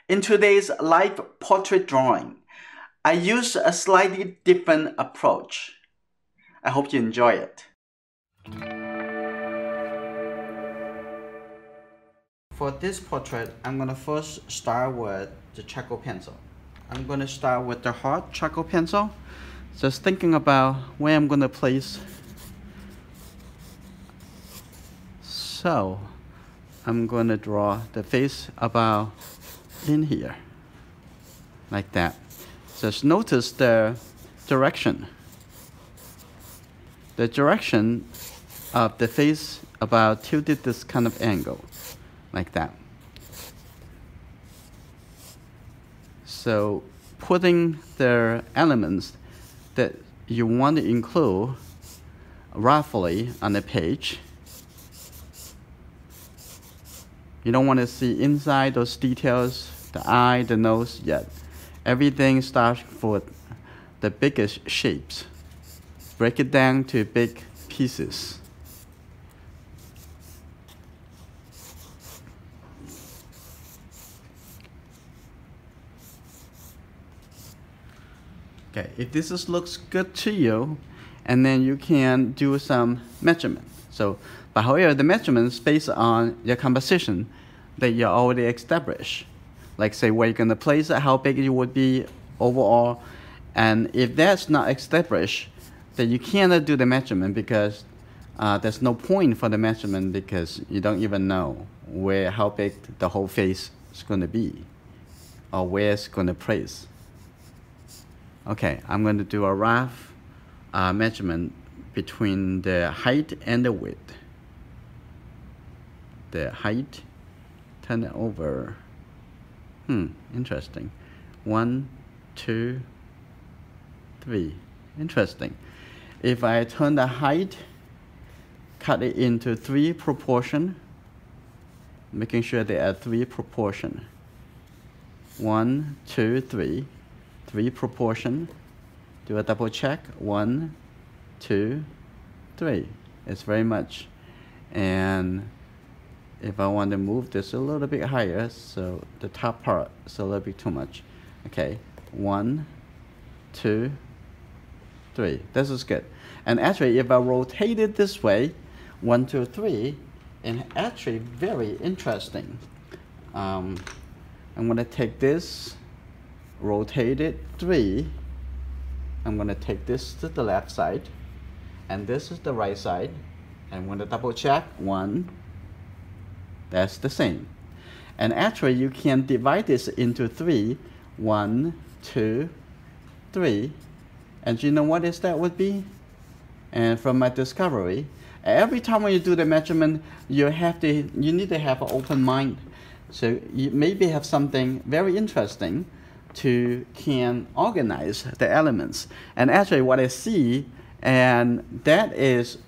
In today's live portrait drawing, I use a slightly different approach. I hope you enjoy it. For this portrait, I'm going to first start with the charcoal pencil. I'm going to start with the hard charcoal pencil. Just thinking about where I'm going to place. So, I'm going to draw the face about in here, like that. Just notice the direction. The direction of the face about tilted this kind of angle, like that. So putting the elements that you want to include roughly on the page. You don't want to see inside those details, the eye, the nose yet. Everything starts with the biggest shapes. Break it down to big pieces. Okay, if this looks good to you, and then you can do some measurement. So, but however, the measurements based on your composition that you already established. Like say where you're gonna place it, how big it would be overall. And if that's not established, then you cannot do the measurement because there's no point for the measurement because you don't even know how big the whole face is gonna be or where it's gonna place. Okay, I'm going to do a rough measurement between the height and the width. The height, turn it over. Interesting. 1, 2, 3. Interesting. If I turn the height, cut it into 3 proportion, making sure there are 3 proportion. 1, 2, 3. 3 proportion. Do a double check. 1, 2, 3. It's very much. And if I want to move this a little bit higher, so the top part is a little bit too much. Okay, 1, 2, 3. This is good. And actually, if I rotate it this way, 1, 2, 3, and actually very interesting. I'm going to take this. Rotate it 3. I'm going to take this to the left side, and this is the right side. I'm going to double check. 1. That's the same. And actually, you can divide this into 3. 1, 2, 3. And you know what that would be? And from my discovery, every time when you do the measurement, you need to have an open mind. So you maybe have something very interesting can organize the elements. And actually what I see, and that is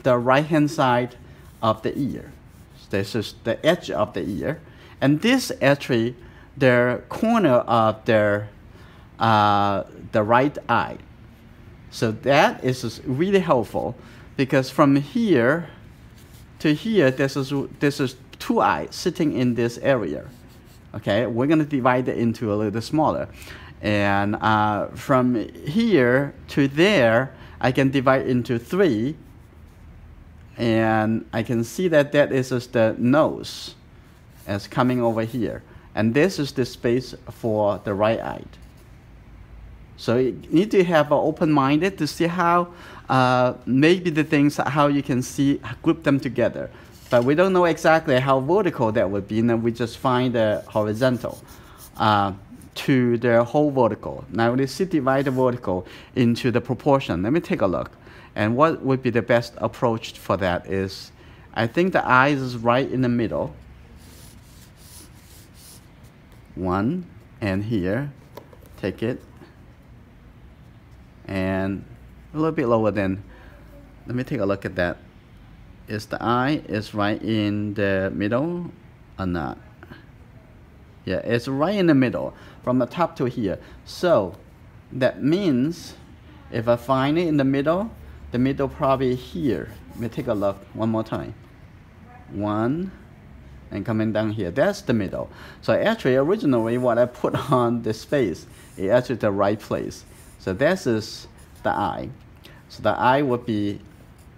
the right hand side of the ear. This is the edge of the ear. And this actually the corner of the right eye. So that is really helpful because from here to here, this is 2 eyes sitting in this area. Okay, we're going to divide it into a little smaller. And from here to there, I can divide into 3. And I can see that is just the nose as coming over here. And this is the space for the right eye. So you need to have an open-minded to see how maybe the things, how you can see, group them together. But we don't know exactly how vertical that would be, and we just find the horizontal to the whole vertical. Now let's divide the vertical into the proportion. Let me take a look. And what would be the best approach for that is, I think the eyes is right in the middle. 1, and here, take it. And a little bit lower than, let me take a look at that. Is the eye is right in the middle or not? Yeah, it's right in the middle from the top to here. So that means if I find it in the middle probably here. Let me take a look one more time. 1, and coming down here. That's the middle. So actually, originally, what I put on the space is actually the right place. So this is the eye. So the eye would be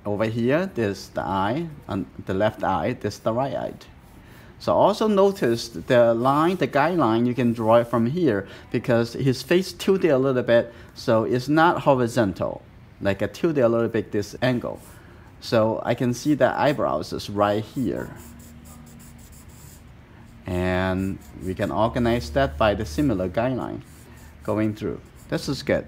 over here. This is the eye, on the left eye. This is the right eye. So also notice the line, the guideline, you can draw it from here because his face tilted a little bit, so it's not horizontal, like a tilted a little bit this angle. So I can see the eyebrows is right here. And we can organize that by the similar guideline going through. This is good.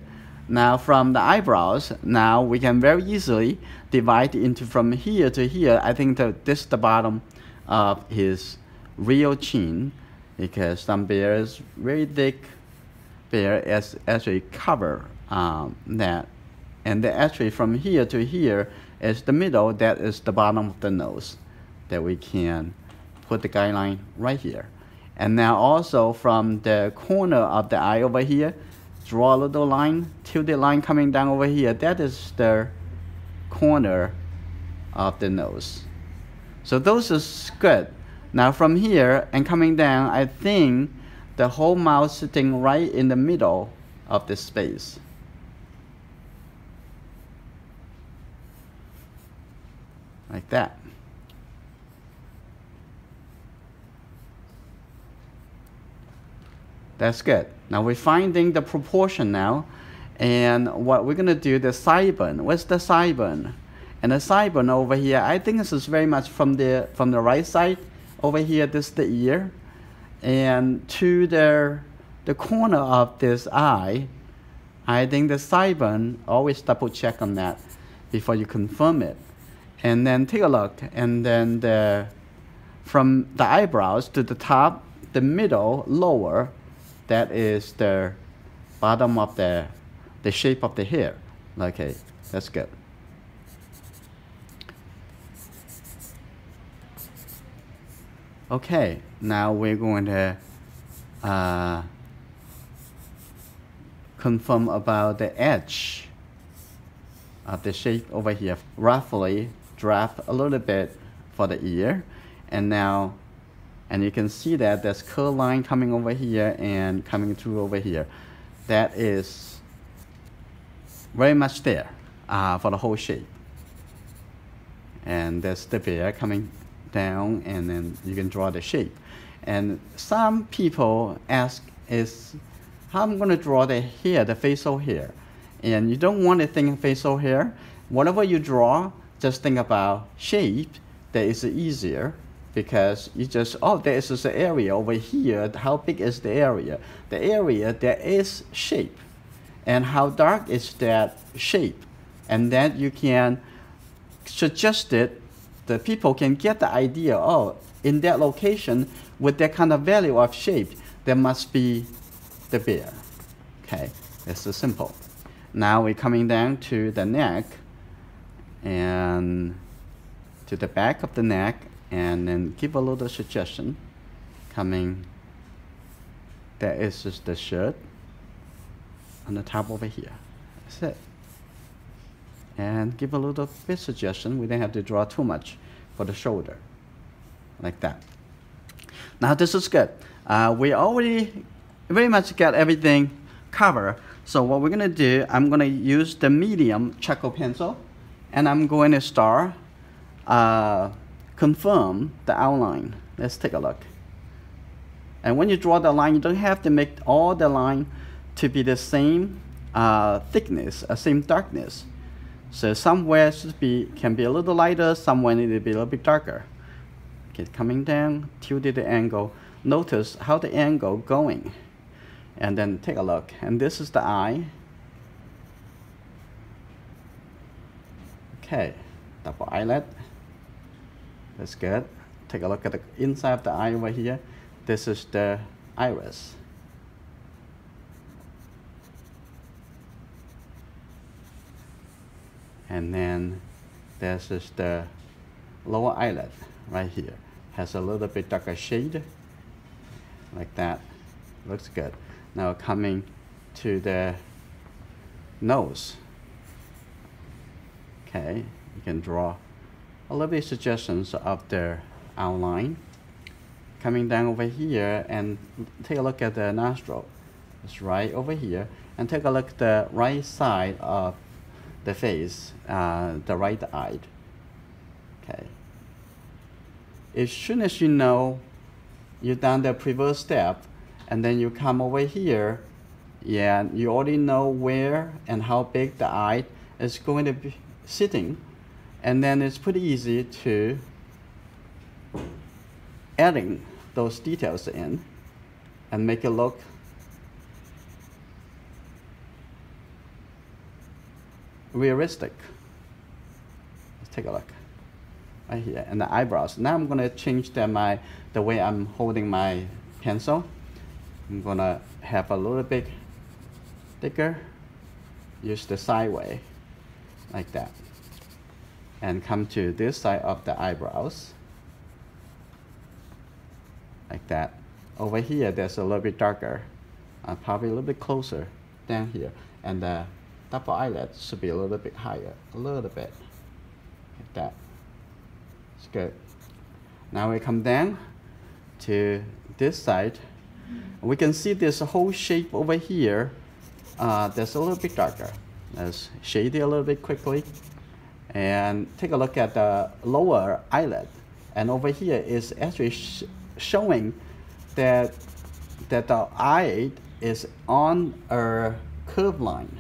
Now from the eyebrows, now we can very easily divide into from here to here. I think that this is the bottom of his real chin, because some bears, very thick bear, actually cover that. And then actually from here to here is the middle, that is the bottom of the nose that we can put the guideline right here. And now also from the corner of the eye over here, draw a little line, tilted line coming down over here. That is the corner of the nose. So those is good. Now from here and coming down, I think the whole mouth sitting right in the middle of the space. Like that. That's good. Now we're finding the proportion now. And what we're gonna do, the sideburn. What's the sideburn? And the sideburn over here, I think this is very much from the right side. Over here, this is the ear. And to the corner of this eye, I think the sideburn, always double check on that before you confirm it. And then take a look. And then from the eyebrows to the top, the middle, lower, that is the bottom of the shape of the hair. Okay, that's good. Okay, now we're going to confirm about the edge of the shape over here. Roughly draft a little bit for the ear, and now, and you can see that there's curl line coming over here and coming through over here. That is very much there for the whole shape. And there's the bear coming down, and then you can draw the shape. And some people ask is how I'm going to draw the hair, the facial hair. And you don't want to think facial hair. Whatever you draw, just think about shape. That is easier because you just, oh, there is this area over here. How big is the area? The area, there is shape. And how dark is that shape? And then you can suggest it. The people can get the idea, oh, in that location with that kind of value of shape, there must be the bear. Okay, it's so simple. Now we're coming down to the neck and to the back of the neck, and then give a little suggestion. Coming, there is just the shirt on the top over here. That's it. And give a little bit suggestion. We don't have to draw too much for the shoulder, like that. Now this is good. We already very much got everything covered. So what we're gonna do, I'm gonna use the medium charcoal pencil, and I'm going to start confirm the outline. Let's take a look. And when you draw the line, you don't have to make all the line to be the same thickness, same darkness. So somewhere can be a little lighter, somewhere need to be a little bit darker. Okay, coming down, tilted the angle. Notice how the angle going. And then take a look. And this is the eye. Okay, double eyelid. That's good. Take a look at the inside of the eye over here. This is the iris. And then this is the lower eyelid right here. Has a little bit darker shade, like that. Looks good. Now coming to the nose. Okay, you can draw a little bit suggestions of the outline. coming down over here and take a look at the nostril. It's right over here. And take a look at the right side of the face, the right eye. Okay. As soon as you know you've done the previous step, and then you come over here, yeah, you already know where and how big the eye is going to be sitting. And then it's pretty easy to adding those details in and make it look realistic. Let's take a look right here. And the eyebrows. Now I'm gonna change the way I'm holding my pencil. I'm gonna have a little bit thicker. Use the side way, like that. And come to this side of the eyebrows, like that. Over here, there's a little bit darker, probably a little bit closer down here. And the double eyelid should be a little bit higher, a little bit, like that. It's good. Now we come down to this side. We can see this whole shape over here. That's a little bit darker. Let's shade it a little bit quickly. And take a look at the lower eyelid. And over here is actually showing that the eye is on a curved line.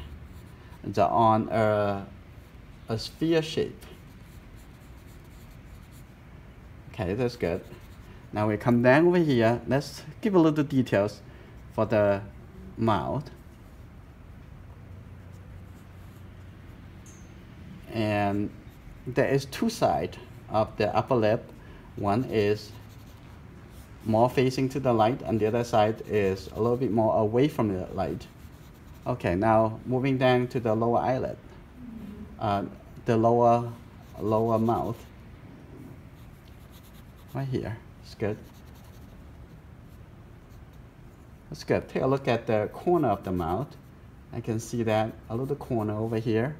It's on a sphere shape. Okay, that's good. Now we come down over here. Let's give a little details for the mouth. And there is two sides of the upper lip. One is more facing to the light, and the other side is a little bit more away from the light. Okay, now moving down to the lower eyelid, the lower mouth, right here. It's good. That's good. Take a look at the corner of the mouth. I can see that a little corner over here,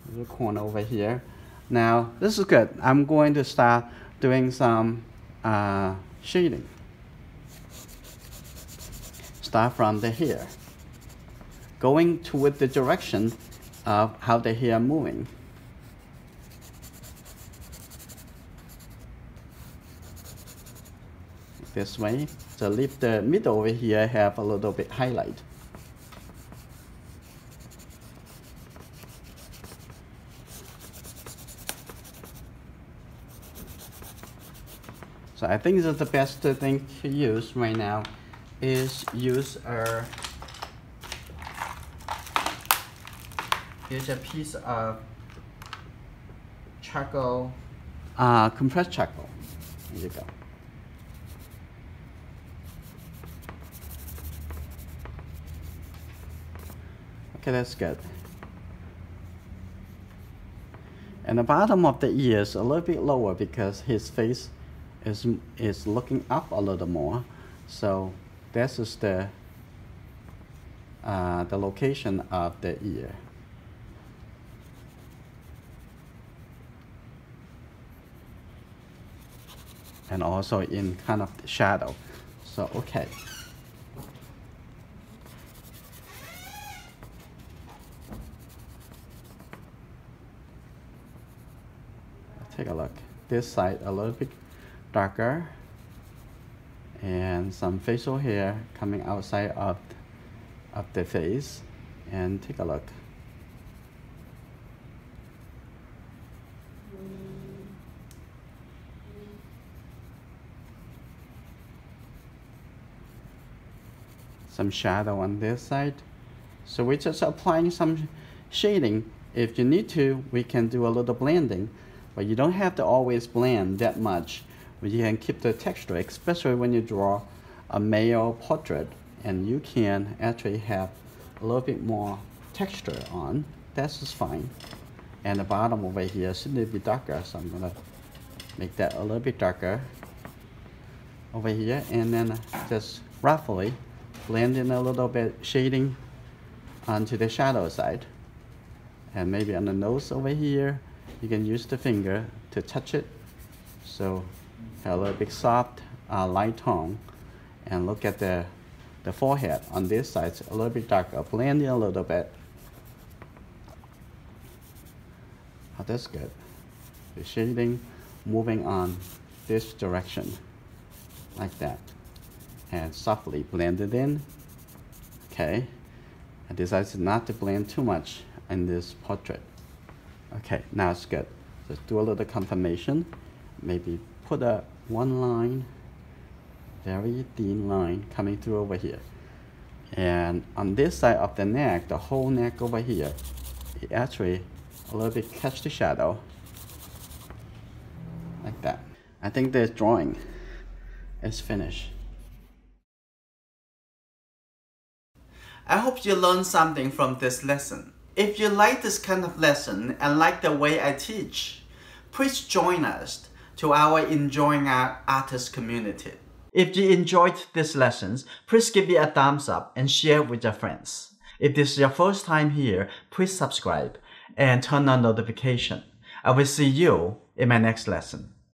a little corner over here. Now this is good. I'm going to start doing some shading. Start from the hair, going toward the direction of how the hair moving. This way. So leave the middle over here have a little bit highlight. So I think that the best thing to use right now is use a piece of charcoal, compressed charcoal. There you go. Okay, that's good. And the bottom of the ear is a little bit lower because his face is looking up a little more. So this is the location of the ear. And also in kind of the shadow. So okay. Take a look. This side a little bit darker, and some facial hair coming outside of the face. And take a look. Some shadow on this side. So we're just applying some shading. If you need to, we can do a little blending, but you don't have to always blend that much. But you can keep the texture, especially when you draw a male portrait, and you can actually have a little bit more texture on. That's just fine. And the bottom over here should be darker, so I'm gonna make that a little bit darker over here, and then just roughly blend in a little bit shading onto the shadow side. And maybe on the nose over here, you can use the finger to touch it. So have a little bit soft light tone. And look at the forehead on this side, a little bit darker, blend in a little bit. Oh, that's good. The shading moving on this direction, like that. And softly blend it in. Okay. I decided not to blend too much in this portrait. Okay, now it's good. Just do a little confirmation. Maybe put one line, very thin line coming through over here. And on this side of the neck, the whole neck over here, it actually a little bit catch the shadow. Like that. I think this drawing is finished. I hope you learned something from this lesson. If you like this kind of lesson and like the way I teach, please join us to our Enjoying Art Artist community. If you enjoyed these lessons, please give me a thumbs up and share with your friends. If this is your first time here, please subscribe and turn on notification. I will see you in my next lesson.